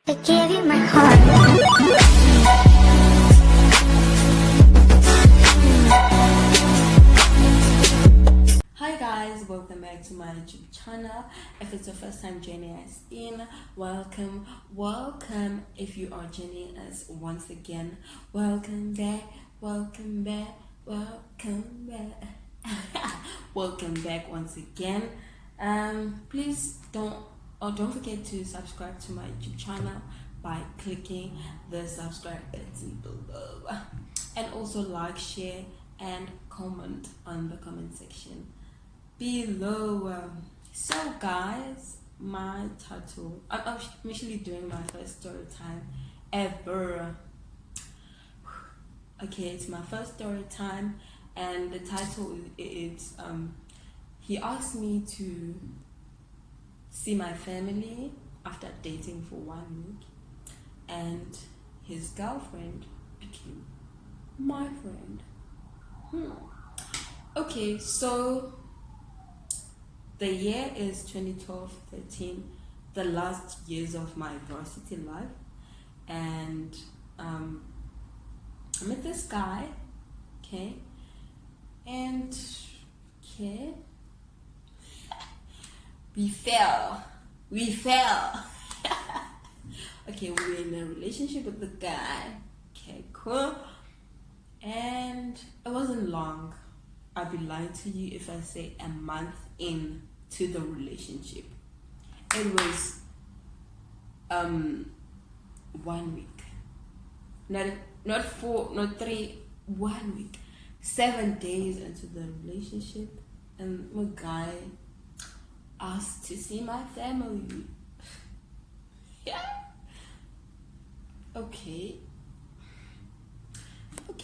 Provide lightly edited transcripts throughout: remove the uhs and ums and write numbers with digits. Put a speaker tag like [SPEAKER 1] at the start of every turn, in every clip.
[SPEAKER 1] I give you my heart.
[SPEAKER 2] Hi guys, welcome back to my YouTube channel. If it's your first time joining us in, welcome. If you are joining us once again, welcome back. Welcome back once again. Please don't forget to subscribe to my YouTube channel by clicking the subscribe button below, and also like, share, and comment on the comment section below. So guys, my title, I'm actually doing my first story time ever. Okay, it's my first story time, and the title is he asked me to see my family after dating for 1 week, and his girlfriend became my friend. Okay, so the year is 2012-13, the last years of my varsity life, and I met this guy, okay, and okay, we fell. Okay, we were in a relationship with the guy. Okay, cool. And it wasn't long. I'd be lying to you if I say a month into the relationship. It was 1 week. Not 4, not 3, 1 week. 7 days into the relationship, and my guy asked to see my family. Yeah. Okay,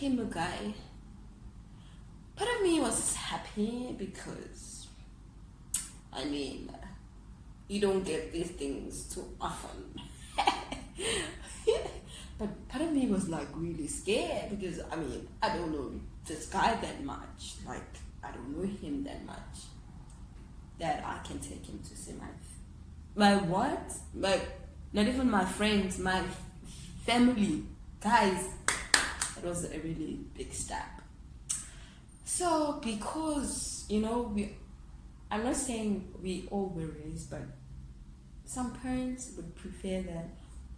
[SPEAKER 2] my guy. Part of me was happy because, I mean, you don't get these things too often. But part of me was like really scared because, I mean, I don't know this guy that much. Like, I don't know him that much that I can take him to see my what? Not even my friends, my family. Guys, it was a really big step. So because, I'm not saying we all were raised, but some parents would prefer that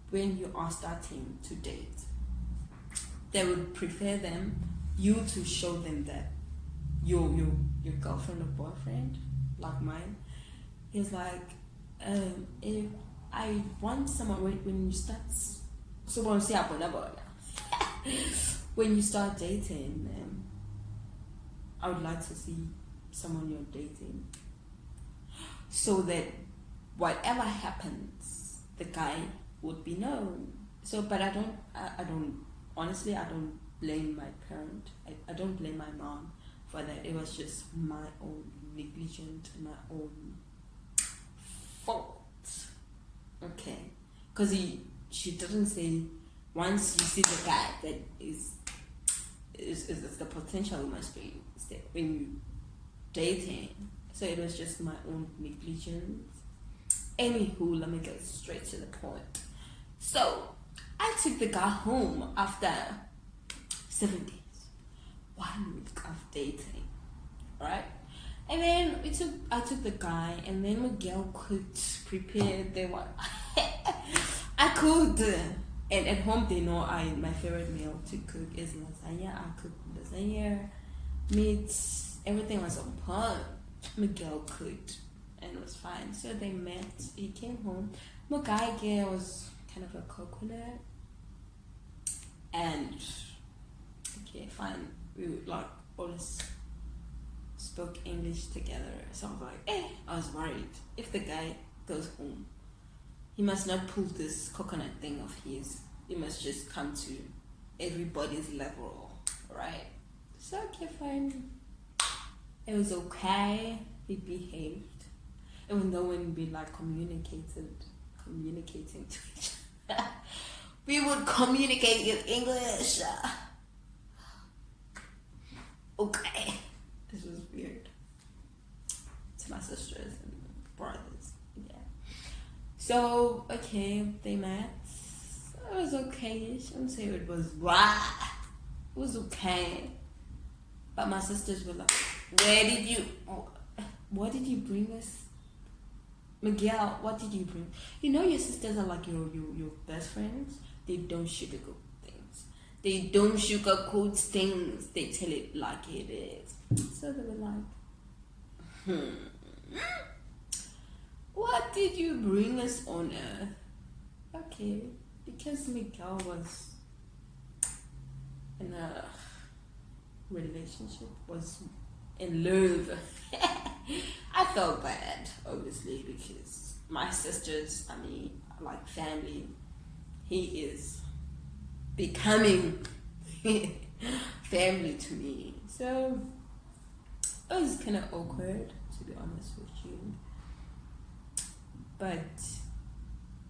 [SPEAKER 2] when you are starting to date, they would prefer you to show them that your girlfriend or boyfriend, like mine, is like, if I want someone, when you start, so when you start dating, I would like to see someone you're dating, so that whatever happens, the guy would be known. So, but I don't honestly, I don't blame my parent. I don't blame my mom for that. It was just my own negligence, my own fault. Okay, because she didn't say, once you see the guy that is the potential must be when you dating. So it was just my own negligence. Anywho, let me get straight to the point. So I took the guy home after 7 days, 1 week of dating, right? And then I took the guy, and then Miguel could prepare the what I could. And at home, they know my favorite meal to cook is lasagna. I cooked lasagna, meat, everything was on point. Miguel cooked, and it was fine. So they met. He came home. My guy was kind of a coconut, and okay, fine. We would like always spoke English together. So I was like, I was worried if the guy goes home, he must not pull this coconut thing of his. He must just come to everybody's level, right? So okay, fine. It was okay. He behaved, even though when we like communicating to each other, we would communicate in English. Okay, this was weird to my sisters and brothers. Yeah. So okay, they met. It was okay-ish. I wouldn't say it was wow. It was okay. But my sisters were like, what did you bring us? Miguel, what did you bring? You know your sisters are like your best friends. They don't sugarcoat things. They don't sugarcoat things. They tell it like it is. So they were like, what did you bring us on earth? Okay, because Miguel was in a relationship, was in love. I felt bad, obviously, because my sisters, I mean, like family, he is becoming family to me. So it was kind of awkward, to be honest with you. But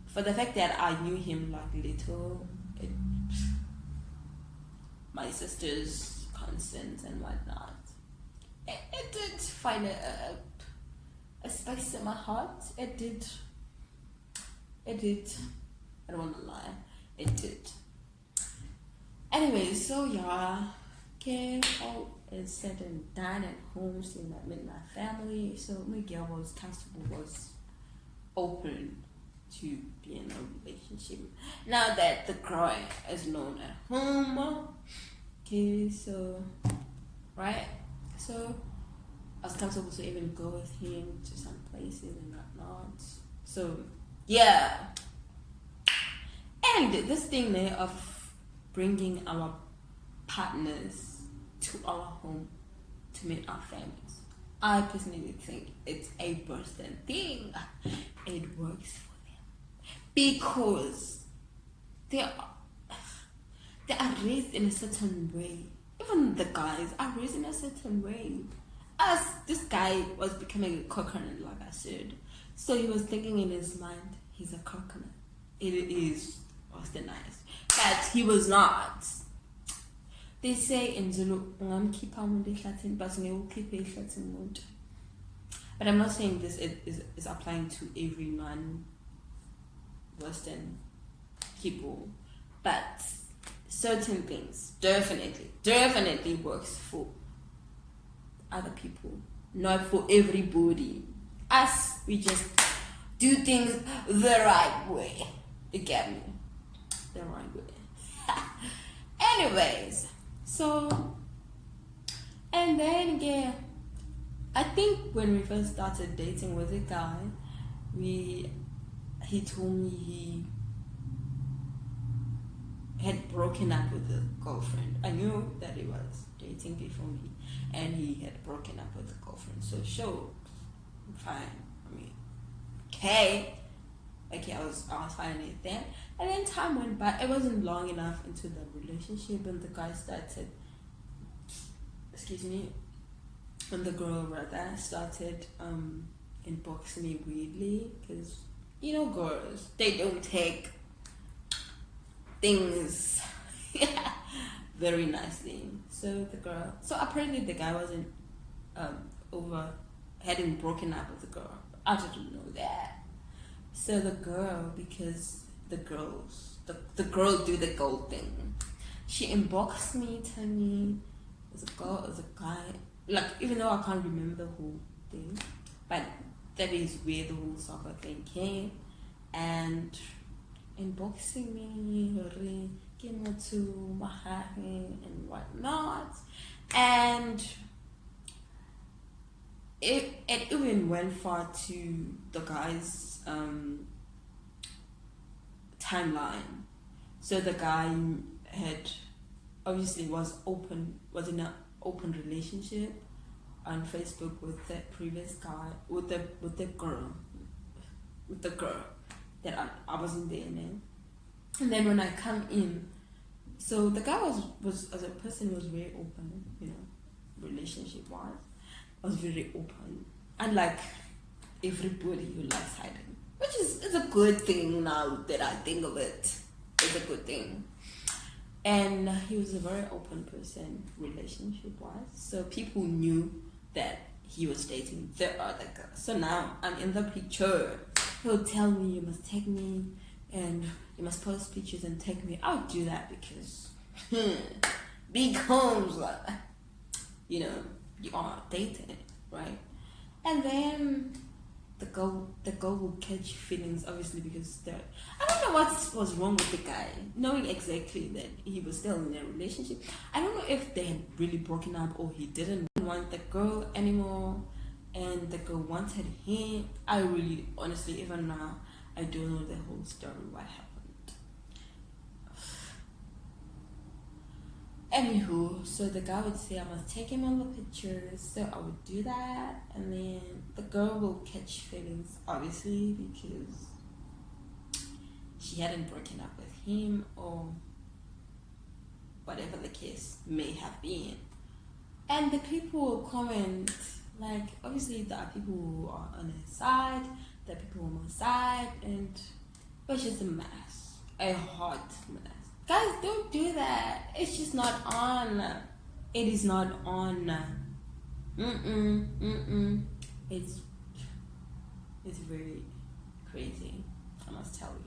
[SPEAKER 2] for the fact that I knew him like little, my sister's consent and whatnot, it did find a space in my heart. It did. I don't want to lie. It did. Anyway, so yeah, okay, all is said and done at home, seeing that with my family. So Miguel was comfortable, was open to be in a relationship. Now that the girl is known at home, okay, so right, so I was comfortable to even go with him to some places and whatnot. So yeah, and this thing there of bringing our partners to our home to meet our families, I personally think it's a person thing. It works for them because they are raised in a certain way. Even the guys are raised in a certain way. As this guy was becoming a coconut, like I said, so he was thinking in his mind, he's a coconut. It is westernized, but he was not. They say in Zulu, but I'm not saying this is applying to every non-Western people, but certain things definitely works for other people, not for everybody. Us, we just do things the right way. You get me? The right way. Anyways, so, and then yeah, I think when we first started dating with a guy, he told me he had broken up with a girlfriend. I knew that he was dating before me, and he had broken up with a girlfriend. So sure, fine. I mean, okay, I was fine with that. And then time went by. It wasn't long enough into the relationship, and the guy started, when the girl rather started inboxing me weirdly, because you know girls, they don't take things very nicely. So apparently the guy wasn't hadn't broken up with the girl. I didn't know that. So the girl, because the girl do the gold thing, she inboxed me, telling me there's a guy, like, even though I can't remember the whole thing, but that is where the whole soccer thing came, and inboxing me, getting to Mahari and whatnot, and it even went far to the guy's timeline. So the guy was in an open relationship on Facebook with the previous guy, with the girl that I wasn't there then. And then when I come in, so the guy was as a person was very open, relationship wise, was very open, unlike everybody who likes hiding, which is a good thing now that I think of it. It's a good thing. And he was a very open person relationship wise, so people knew that he was dating the other girl. So now I'm in the picture. he'll tell me, you must tag me and you must post pictures and tag me. I'll do that because because you are dating, right? And then the girl will catch feelings, obviously, because I don't know what was wrong with the guy, knowing exactly that he was still in a relationship. I don't know if they had really broken up or he didn't want the girl anymore and the girl wanted him. I really, honestly, even now, I don't know the whole story, what happened. Anywho, so the guy would say I must take him on the pictures, so I would do that, and then the girl will catch feelings, obviously, because she hadn't broken up with him or whatever the case may have been. And the people will comment, like, obviously there are people who are on his side, there are people on my side, and it was just a mess, a hot mess. Guys, don't do that. It's just not on. It is not on. It's very crazy, I must tell you.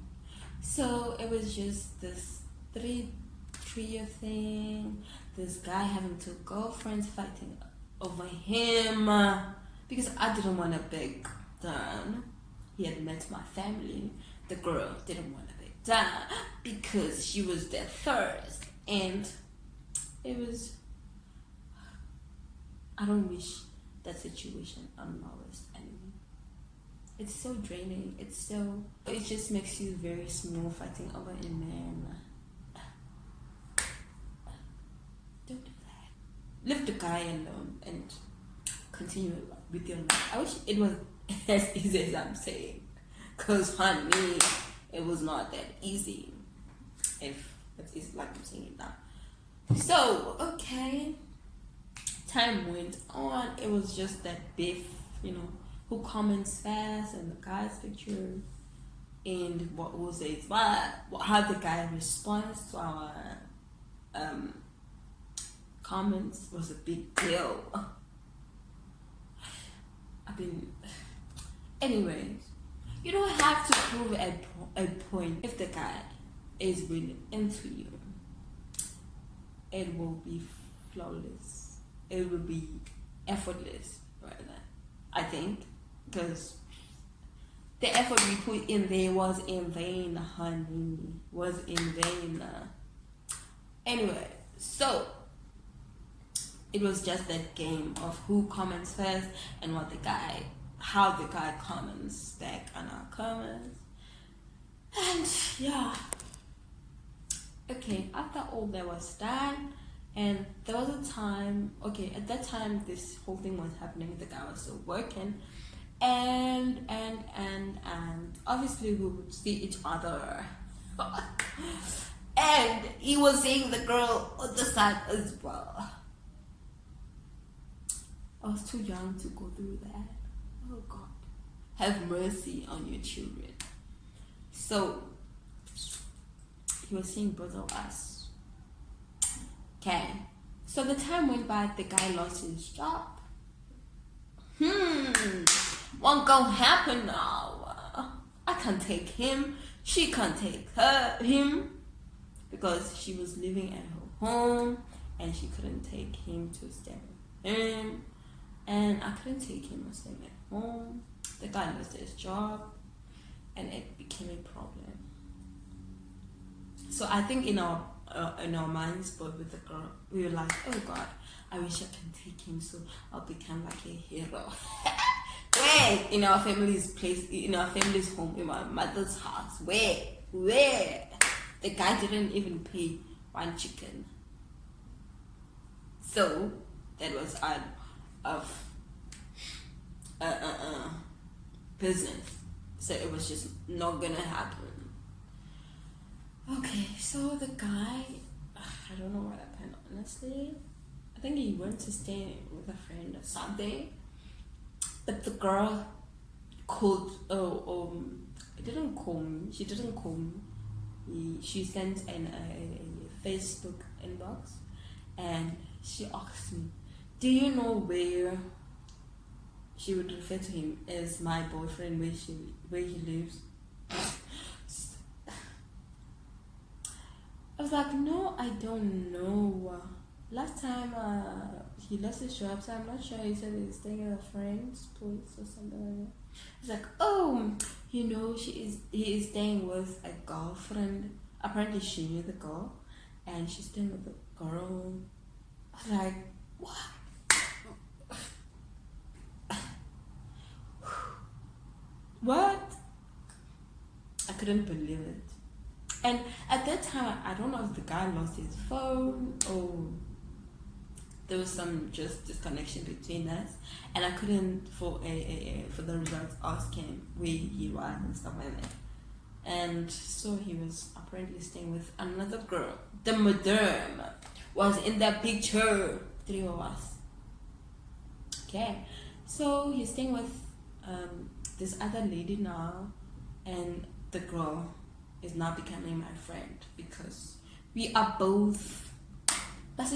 [SPEAKER 2] So it was just this trio thing. This guy having two girlfriends fighting over him because I didn't want to beg down. He had met my family. The girl didn't want to beg down because she was there first, and it was. I don't wish that situation on my worst enemy. It's so draining. It just makes you very small fighting over a man. Don't do that. Leave the guy alone and continue with your life. I wish it was as easy as I'm saying, cause honey, it was not that easy. If it's easy like I'm saying it now. So okay. Time went on. It was just that beef, who comments fast and the guy's picture, and what was it? How the guy responds to our comments was a big deal. Anyways, you don't have to prove a point. If the guy is really into you, it will be flawless. It will be effortless, rather. I think, because the effort we put in there was in vain, honey. Was in vain. Anyway, so it was just that game of who comments first and how the guy comments back on our comments. And yeah. Okay, after all that was done, and there was a time, at that time this whole thing was happening, the guy was still working, and obviously we would see each other. And he was seeing the girl on the side as well. I was too young to go through that. Oh God. Have mercy on your children. So he was seeing both of us. Okay, so the time went by, the guy lost his job. What gonna happen now? I can't take him, she can't take him, because she was living at her home and she couldn't take him to stay with him, and I couldn't take him to stay at home. The guy lost his job and it became a problem. So I think in our minds, but with the girl, we were like, oh God, I wish I can take him so I'll become like a hero. Where? In our family's place, in our family's home, in my mother's house. Where? The guy didn't even pay one chicken. So that was out of business. So it was just not gonna happen. Okay, so the guy, I don't know what happened, honestly. I think he went to stay with a friend or something. But the girl called, didn't call me. She didn't call me. She sent a Facebook inbox and she asked me, do you know where she would refer to him as my boyfriend where he lives. I was like, no, I don't know. Last time he left the shop, so I'm not sure. He said he's staying at a friend's place or something like that. He's like, oh, he is staying with a girlfriend. Apparently she knew the girl and she's staying with the girl. I was like, what? What? I couldn't believe it. And at that time, I don't know if the guy lost his phone or there was some just disconnection between us, and I couldn't for the results ask him where he was and stuff like that. And so he was apparently staying with another girl. The madam was in that picture. 3 of us. Okay, so he's staying with this other lady now, and the girl is now becoming my friend because we are both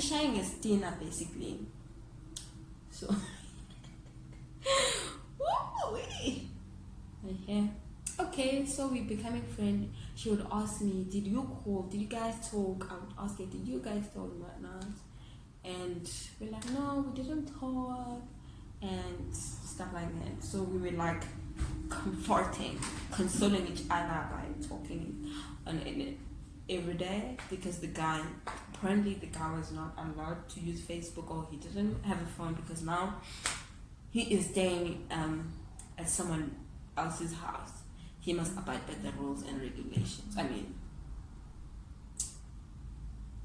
[SPEAKER 2] sharing a stina basically. So okay, so we becoming friends. She would ask me, did you call? Did you guys talk? I would ask her, did you guys talk and whatnot? And we're like, no, we didn't talk and stuff like that. So we were like consoling each other by talking on it every day, because apparently the guy was not allowed to use Facebook, or he didn't have a phone because now he is staying at someone else's house. He must abide by the rules and regulations. I mean,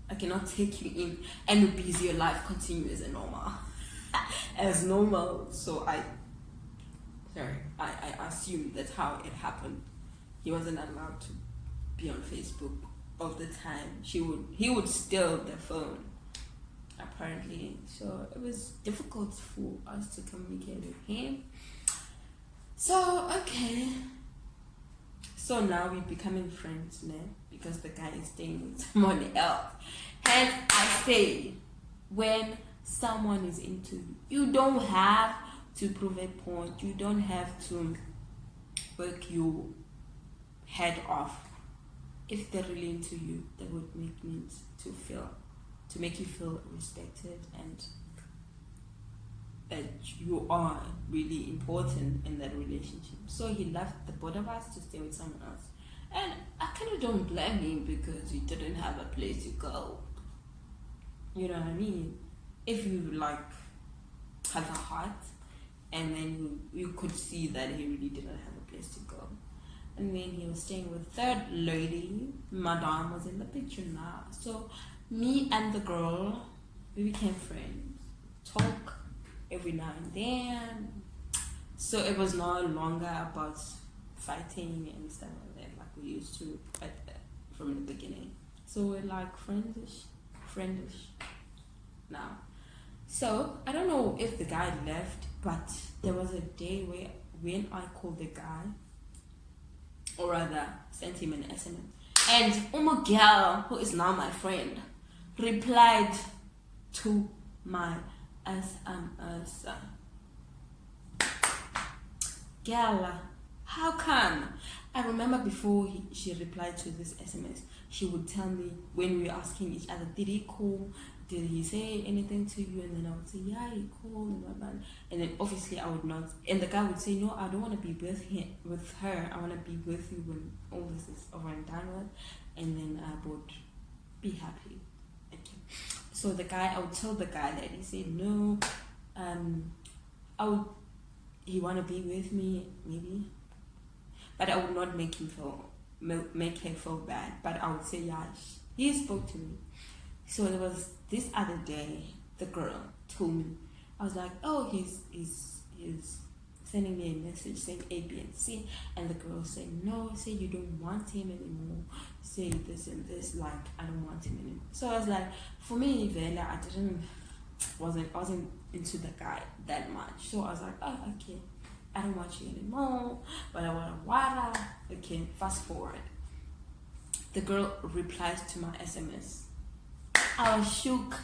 [SPEAKER 2] I cannot take you in and be your life continue as normal. So I assumed that's how it happened. He wasn't allowed to be on Facebook all the time. He would steal the phone, apparently. So it was difficult for us to communicate with him. So okay. So now we're becoming friends now because the guy is staying with someone else. Hence I say, when someone is into you, you don't have to prove a point. You don't have to work your head off. If they're really into you, that would make me to make you feel respected and that you are really important in that relationship. So he left the both of us to stay with someone else, and I kind of don't blame him because he didn't have a place to go. You know what I mean? If you like have a heart, and then you could see that he really didn't have a place to go. And then he was staying with third lady. Madame was in the picture now. So me and the girl, we became friends. Talk every now and then. So it was no longer about fighting and stuff like that, like we used to from the beginning. So we're like friendish now. So I don't know if the guy left, but there was a day when I called the guy, or rather sent him an SMS, and my girl, who is now my friend, replied to my SMS. Girl, how come? I remember before she replied to this SMS, she would tell me when we were asking each other, did he call? Did he say anything to you? And then I would say, yeah, he called and blah, blah. And then obviously I would not. And the guy would say, no, I don't want to be with her. I want to be with you when all this is over and done with. And then I would be happy. Okay. So I would tell the guy that he said, no, he want to be with me, maybe. But I would not make her feel bad. But I would say, yeah, he spoke to me. So there was this other day, the girl told me, I was like, oh, he's sending me a message saying A, B, and C, and the girl said, no, say you don't want him anymore, say this and this, like I don't want him anymore. So I was like, for me, Vela, I wasn't into the guy that much. So I was like, oh, okay, I don't want you anymore, but I want water. Okay, fast forward. The girl replies to my SMS. I was shook.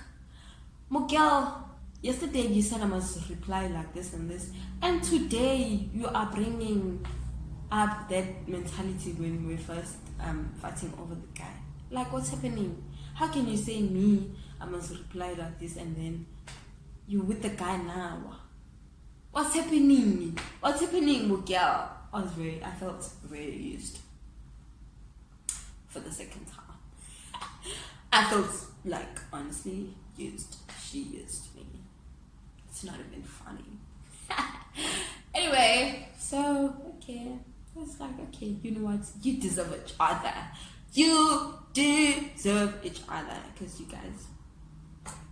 [SPEAKER 2] Miguel, Yesterday you said I must reply like this and this, and today you are bringing up that mentality when we were first fighting over the guy. Like, what's happening? How can you say me I must reply like this and then you with the guy now? What's happening? What's happening, Miguel? I felt very used for the second time. I felt like, honestly, used. She used me. It's not even funny. Anyway, so, okay. It's like, okay, you know what? You deserve each other. You deserve each other. Because you guys,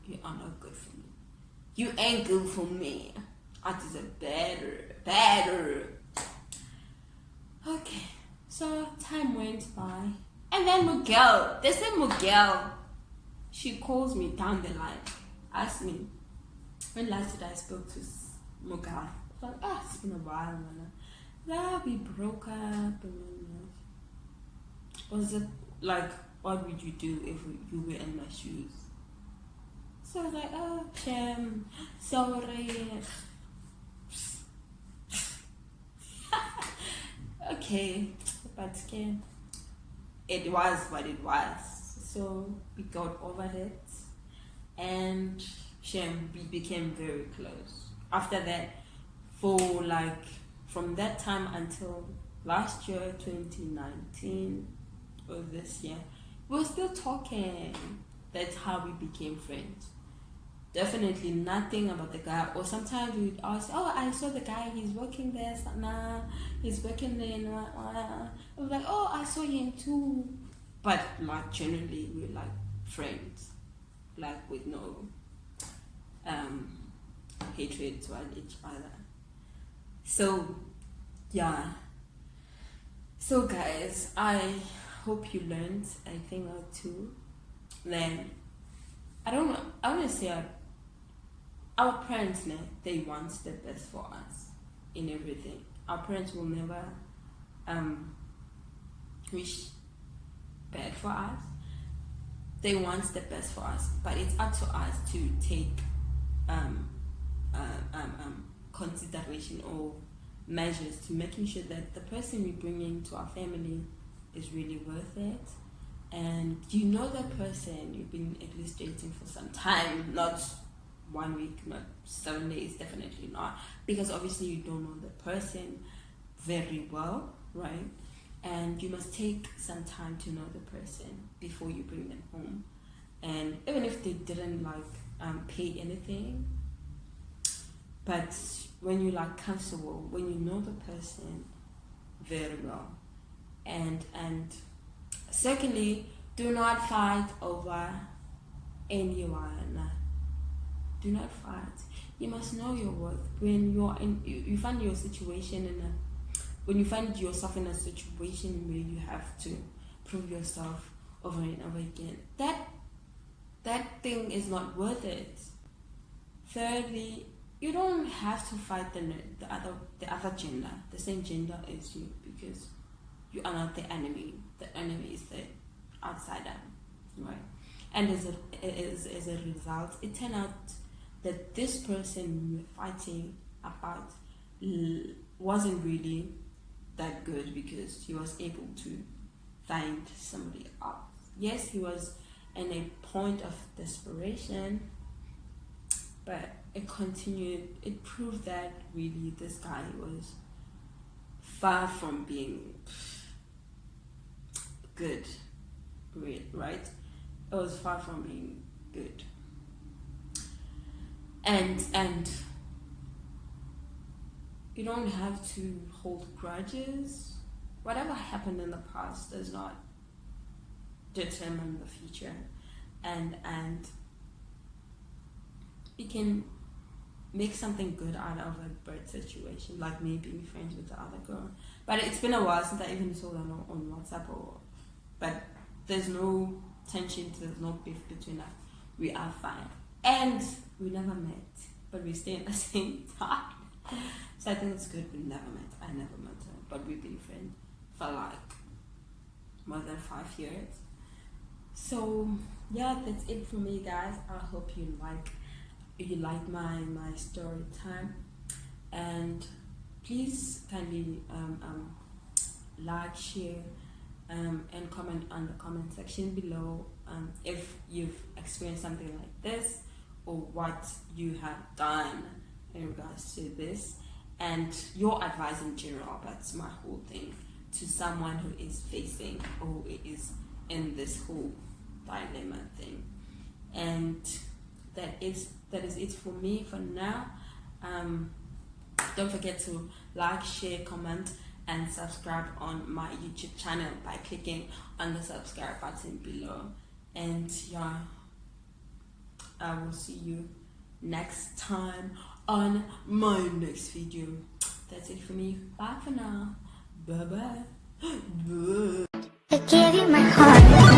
[SPEAKER 2] you are not good for me. You ain't good for me. I deserve better. Okay, so time went by. And then Miguel, they said Miguel, she calls me down the line, asked me, when last did I spoke to Miguel? I was like, it's been a while, man. Yeah, we broke up. And was it like, what would you do if you were in my shoes? So I was like, Shem, sorry. Okay, but it was what it was. So we got over it, and we became very close. After that, for like from that time until last year, 2019, or this year, we were still talking. That's how we became friends. Definitely nothing about the guy. Or sometimes we would ask, I saw the guy, he's working there, nah, he's working there, I was like, I saw him too. But like generally we're like friends, like with no hatred toward each other. So yeah. So guys, I hope you learned a thing or two. Then I want to say our parents, they want the best for us in everything. Our parents will never wish bad for us. They want the best for us, but it's up to us to take consideration or measures to making sure that the person we bring into our family is really worth it. And you know that person, you've been at least dating for some time, not 1 week, not 7 days, definitely not, because obviously you don't know the person very well, right? And you must take some time to know the person before you bring them home. And even if they didn't pay anything, but when you're comfortable, when you know the person very well, and secondly, do not fight over anyone. Do not fight. You must know your worth. When you find your situation when you find yourself in a situation where you have to prove yourself over and over again, that thing is not worth it. Thirdly, you don't have to fight the other gender, the same gender as you, because you are not the enemy. The enemy is the outsider, right? And as a result, it turned out that this person we were fighting about wasn't really that good, because he was able to find somebody else. Yes, he was in a point of desperation, but it continued. It proved that really this guy was far from being good, right? It was far from being good. And you don't have to hold grudges. Whatever happened in the past does not determine the future. And you can make something good out of a bad situation, like me being friends with the other girl. But it's been a while since I even saw them on WhatsApp, but there's no tension, there's no beef between us. We are fine. And we never met, but we stay in the same time. So I think it's good we never met. I never met her, but we've been friends for more than 5 years. So yeah, that's it for me, guys. I hope you you like my story time, and please kindly like, share, and comment on the comment section below if you've experienced something like this, or what you have done in regards to this, and your advice in general. That's my whole thing, to someone who is facing or is in this whole dilemma thing. And that is it for me for now. Don't forget to like, share, comment, and subscribe on my YouTube channel by clicking on the subscribe button below. And yeah, I will see you next time on my next video. That's it for me. Bye for now. Bye bye.
[SPEAKER 1] I give you my heart.